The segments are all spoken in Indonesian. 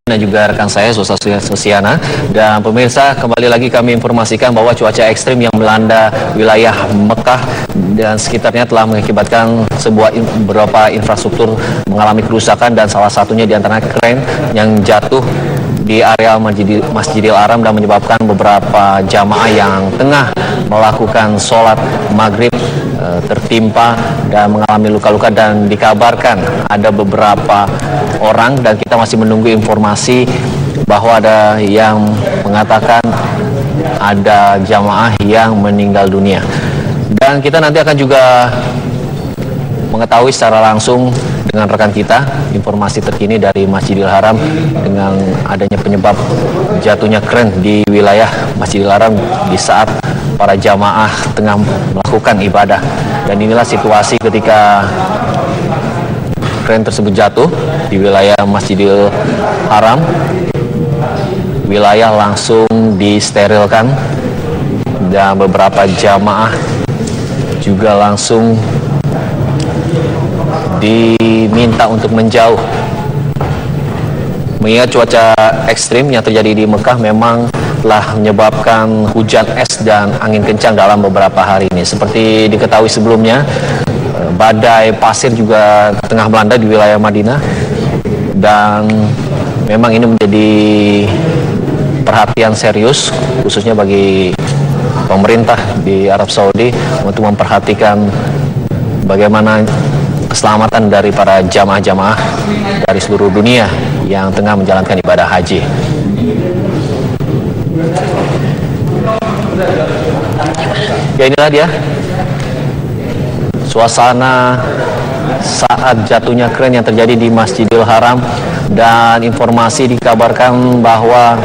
dan juga rekan saya Sosiana. Dan pemirsa, kembali lagi kami informasikan bahwa cuaca ekstrim yang melanda wilayah Mekah dan sekitarnya telah mengakibatkan beberapa infrastruktur mengalami kerusakan, dan salah satunya diantara kren yang jatuh di area Masjidil Haram dan menyebabkan beberapa jamaah yang tengah melakukan sholat maghrib tertimpa dan mengalami luka-luka, dan dikabarkan ada beberapa orang, dan kita masih menunggu informasi bahwa ada yang mengatakan ada jamaah yang meninggal dunia. Dan kita nanti akan juga mengetahui secara langsung dengan rekan kita informasi terkini dari Masjidil Haram dengan adanya penyebab jatuhnya kren di wilayah Masjidil Haram di saat para jamaah tengah melakukan ibadah. Dan inilah situasi ketika kren tersebut jatuh di wilayah Masjidil Haram. Wilayah langsung disterilkan dan beberapa jamaah juga langsung diminta untuk menjauh. Mengingat cuaca ekstrim yang terjadi di Mekah memang telah menyebabkan hujan es dan angin kencang dalam beberapa hari ini. Seperti diketahui sebelumnya, badai pasir juga tengah melanda di wilayah Madinah, dan memang ini menjadi perhatian serius khususnya bagi pemerintah di Arab Saudi untuk memperhatikan bagaimana keselamatan dari para jamaah-jamaah dari seluruh dunia yang tengah menjalankan ibadah haji. Ya, inilah dia suasana saat jatuhnya kren yang terjadi di Masjidil Haram, dan informasi dikabarkan bahwa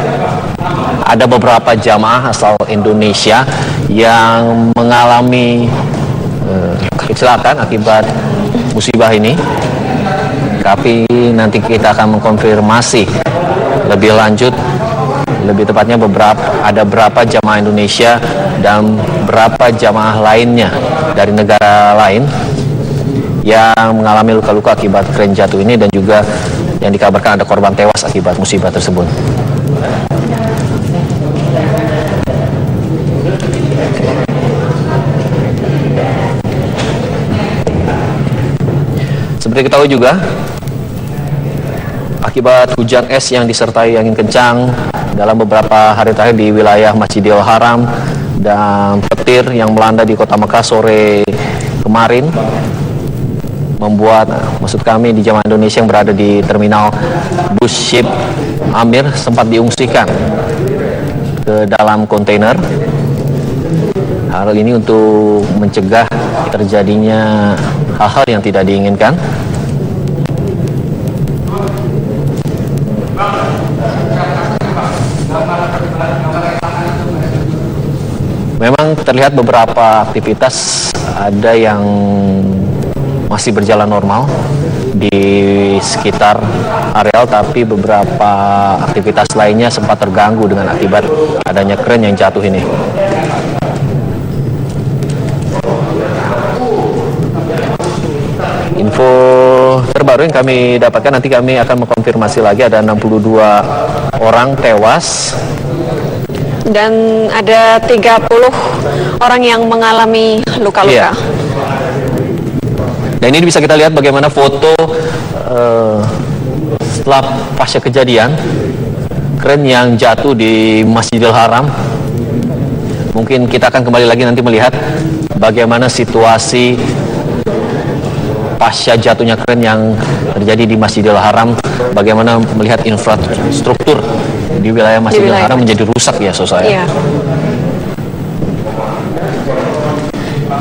ada beberapa jamaah asal Indonesia yang mengalami kecelakaan akibat musibah ini. Tapi nanti kita akan mengkonfirmasi lebih lanjut, lebih tepatnya ada berapa jamaah Indonesia dan berapa jamaah lainnya dari negara lain yang mengalami luka-luka akibat kren jatuh ini, dan juga yang dikabarkan ada korban tewas akibat musibah tersebut. Seperti ketahui juga, akibat hujan es yang disertai angin kencang dalam beberapa hari terakhir di wilayah Masjidil Haram dan petir yang melanda di kota Mekah sore kemarin, membuat maksud kami di jamaah Indonesia yang berada di terminal bus ship Amir sempat diungsikan ke dalam kontainer. Hal ini untuk mencegah terjadinya hal-hal yang tidak diinginkan. Memang terlihat beberapa aktivitas ada yang masih berjalan normal di sekitar areal, tapi beberapa aktivitas lainnya sempat terganggu dengan akibat adanya kren yang jatuh ini. Info terbaru yang kami dapatkan, nanti kami akan mengkonfirmasi lagi, ada 62 orang tewas dan ada 30 orang yang mengalami luka-luka. Iya. Dan ini bisa kita lihat bagaimana foto setelah pasca kejadian kren yang jatuh di Masjidil Haram. Mungkin kita akan kembali lagi nanti melihat bagaimana situasi pasca jatuhnya kren yang terjadi di Masjidil Haram, bagaimana melihat infrastruktur di wilayah Masjidil Haram menjadi rusak ya, Sosaya. Iya.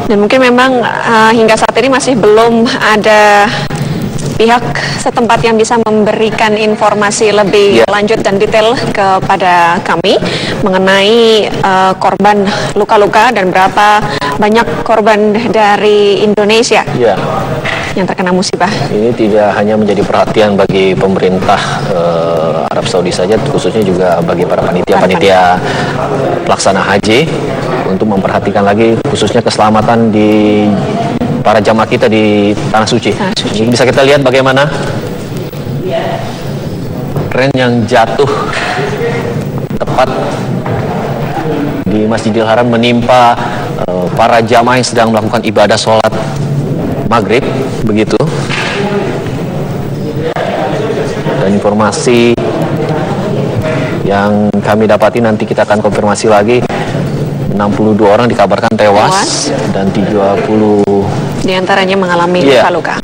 Dan mungkin memang hingga saat ini masih belum ada pihak setempat yang bisa memberikan informasi lebih lanjut dan detail kepada kami mengenai korban luka-luka dan berapa banyak korban dari Indonesia yang terkena musibah. Ini tidak hanya menjadi perhatian bagi pemerintah Arab Saudi saja, khususnya juga bagi para panitia pelaksana haji, untuk memperhatikan lagi khususnya keselamatan di para jamaah kita di Tanah Suci. Bisa kita lihat bagaimana kren yang jatuh tepat di Masjidil Haram menimpa para jamaah yang sedang melakukan ibadah sholat maghrib, begitu. Dan informasi yang kami dapati, nanti kita akan konfirmasi lagi, 62 orang dikabarkan tewas dan 30 diantaranya mengalami luka-luka.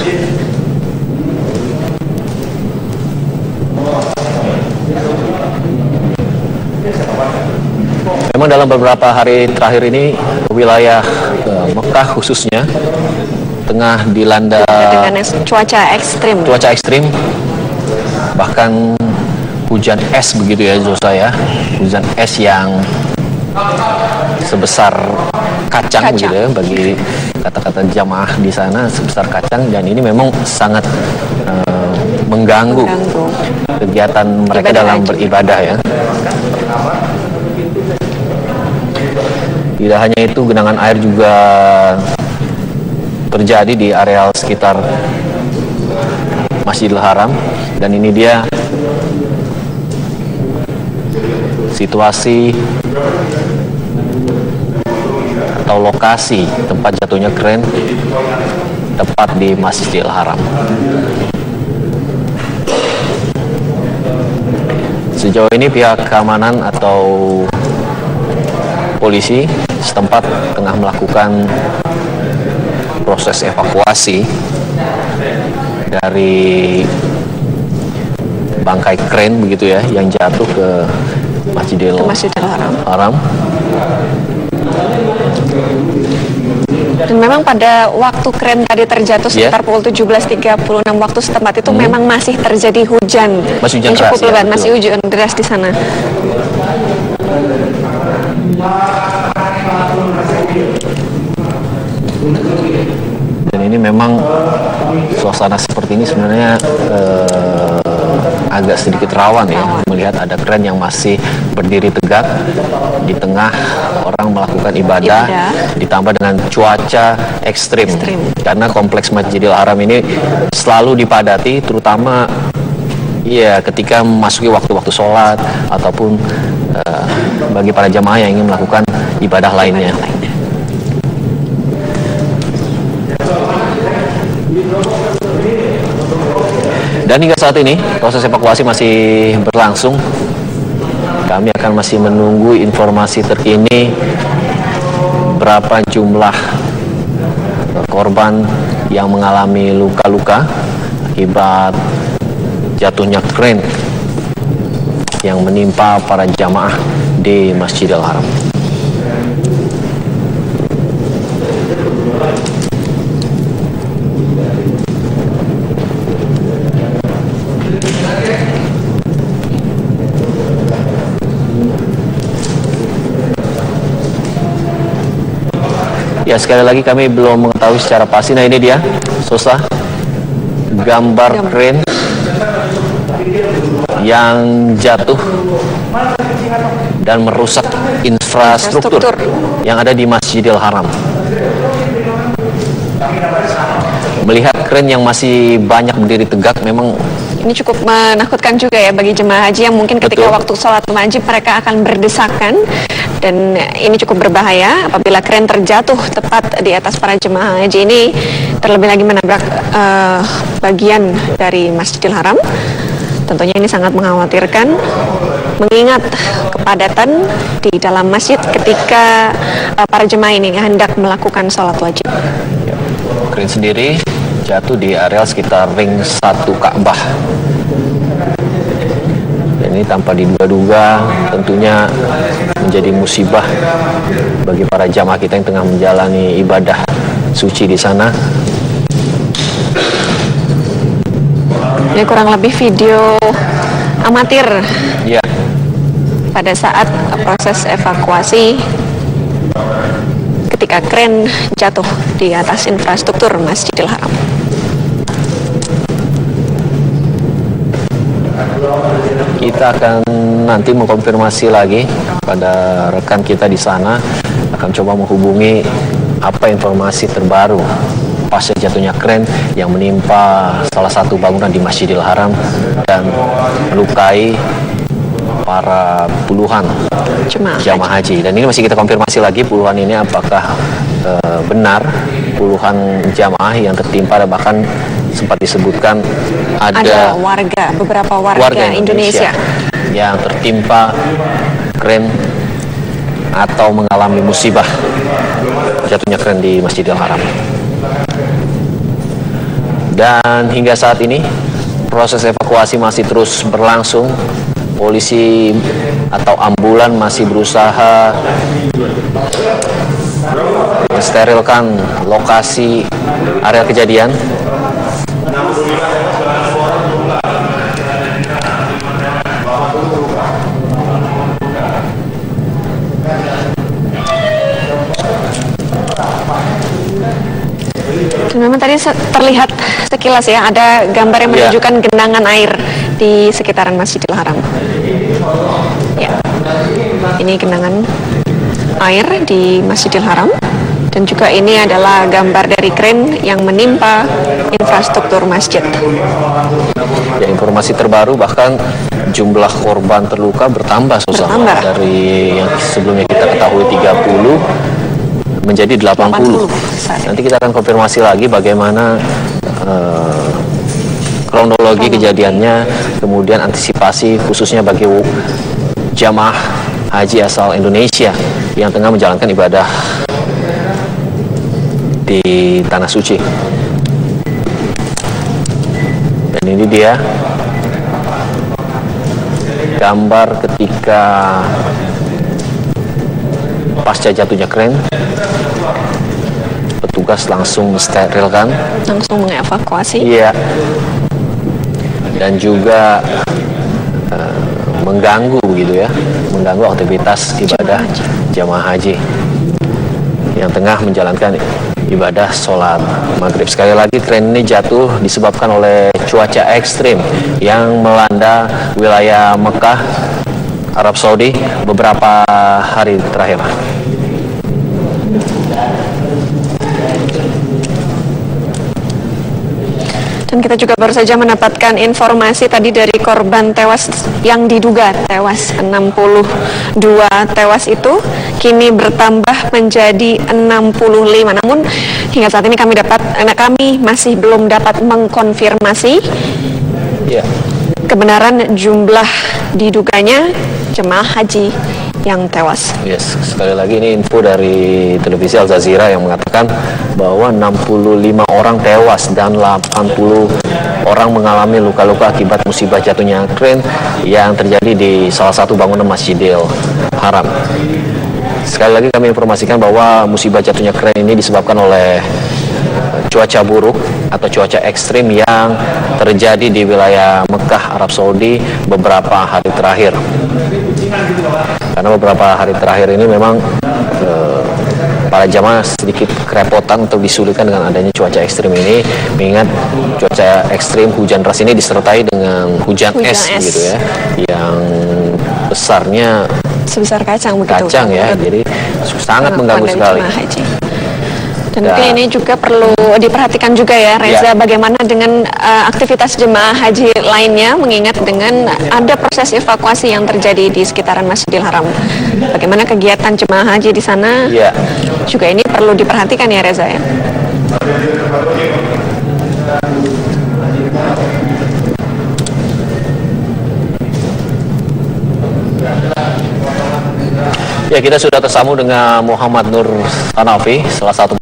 Memang dalam beberapa hari terakhir ini wilayah Mekah khususnya tengah dilanda dengan cuaca ekstrim, bahkan hujan es, begitu ya Zosa ya, hujan es yang sebesar kacang. Begitu ya, bagi kata-kata jamaah di sana, sebesar kacang, dan ini memang sangat mengganggu kegiatan mereka dalam beribadah ya. Tidak hanya itu, genangan air juga terjadi di areal sekitar Masjidil Haram, dan ini dia situasi atau lokasi tempat jatuhnya kren tepat di Masjidil Haram. Sejauh ini pihak keamanan atau polisi setempat tengah melakukan proses evakuasi dari bangkai kren, begitu ya, yang jatuh ke Masjidil Haram. Dan memang pada waktu kren tadi terjatuh sekitar pukul 17.36 waktu setempat itu memang masih terjadi hujan yang cukup lebat, masih hujan deras di sana. Dan ini memang suasana seperti ini sebenarnya agak sedikit rawan ya, melihat ada kren yang masih berdiri tegak di tengah orang melakukan ibadah, ditambah dengan cuaca ekstrim. Karena kompleks Masjidil Haram ini selalu dipadati, terutama ya ketika memasuki waktu-waktu sholat ataupun bagi para jamaah yang ingin melakukan ibadah lainnya. Dan hingga saat ini proses evakuasi masih berlangsung. Kami akan masih menunggu informasi terkini berapa jumlah korban yang mengalami luka-luka akibat jatuhnya kren yang menimpa para jamaah di Masjidil Haram. Ya, sekali lagi kami belum mengetahui secara pasti. Nah, ini dia, Sosa, gambar kren yang jatuh dan merusak infrastruktur yang ada di Masjidil Haram. Melihat kren yang masih banyak berdiri tegak, memang ini cukup menakutkan juga ya bagi jemaah haji yang mungkin ketika waktu sholat wajib mereka akan berdesakan, dan ini cukup berbahaya apabila kren terjatuh tepat di atas para jemaah haji ini, terlebih lagi menabrak bagian dari Masjidil Haram. Tentunya ini sangat mengkhawatirkan mengingat kepadatan di dalam masjid ketika para jemaah ini hendak melakukan sholat wajib. Kren sendiri jatuh di area sekitar ring 1 Ka'bah. Dan ini tanpa diduga-duga tentunya menjadi musibah bagi para jamaah kita yang tengah menjalani ibadah suci di sana. Ini kurang lebih video amatir pada saat proses evakuasi ketika kren jatuh di atas infrastruktur Masjidil Haram. Kita akan nanti mengkonfirmasi lagi pada rekan kita di sana, akan coba menghubungi apa informasi terbaru pasca jatuhnya kren yang menimpa salah satu bangunan di Masjidil Haram dan melukai para puluhan jamaah haji. Dan ini masih kita konfirmasi lagi puluhan ini apakah benar puluhan jamaah yang tertimpa, dan bahkan sempat disebutkan ada beberapa warga Indonesia yang tertimpa kren atau mengalami musibah jatuhnya kren di Masjidil Haram. Dan hingga saat ini proses evakuasi masih terus berlangsung. Polisi atau ambulan masih berusaha mensterilkan lokasi area kejadian. Memang tadi terlihat sekilas ya, ada gambar yang menunjukkan genangan air di sekitaran Masjidil Haram. Ya, ini genangan air di Masjidil Haram. Dan juga ini adalah gambar dari kren yang menimpa infrastruktur masjid. Ya, informasi terbaru bahkan jumlah korban terluka bertambah dari yang sebelumnya kita ketahui 30 menjadi 80. Nanti kita akan konfirmasi lagi bagaimana kronologi kejadiannya, kemudian antisipasi khususnya bagi jamaah haji asal Indonesia yang tengah menjalankan ibadah di Tanah Suci. Dan ini dia gambar ketika pasca jatuhnya kren, petugas langsung mensterilkan, langsung mengevakuasi. Iya. Dan juga mengganggu aktivitas ibadah jamaah haji yang tengah menjalankan ibadah sholat maghrib. Sekali lagi, kren ini jatuh disebabkan oleh cuaca ekstrim yang melanda wilayah Mekah, Arab Saudi beberapa hari terakhir. Dan kita juga baru saja mendapatkan informasi tadi dari korban tewas yang diduga tewas, 62 tewas itu kini bertambah menjadi 65. Namun hingga saat ini kami masih belum dapat mengkonfirmasi kebenaran jumlah diduganya jemaah haji yang tewas. Yes, sekali lagi ini info dari televisi Al Jazeera yang mengatakan bahwa 65 orang tewas dan 80 orang mengalami luka-luka akibat musibah jatuhnya kren yang terjadi di salah satu bangunan Masjidil Haram. Sekali lagi kami informasikan bahwa musibah jatuhnya kren ini disebabkan oleh cuaca buruk atau cuaca ekstrim yang terjadi di wilayah Mekah, Arab Saudi beberapa hari terakhir. Karena beberapa hari terakhir ini memang para jamaah sedikit kerepotan untuk disulitkan dengan adanya cuaca ekstrim ini, mengingat cuaca ekstrim hujan deras ini disertai dengan hujan es gitu ya, yang besarnya sebesar kacang ya, jadi sangat mengganggu sekali. Dan mungkin ini juga perlu diperhatikan juga ya Reza, bagaimana dengan aktivitas jemaah haji lainnya, mengingat dengan ada proses evakuasi yang terjadi di sekitaran Masjidil Haram. Bagaimana kegiatan jemaah haji di sana juga ini perlu diperhatikan ya Reza ya. Ya, kita sudah tersambung dengan Muhammad Nur Hanafi, salah satu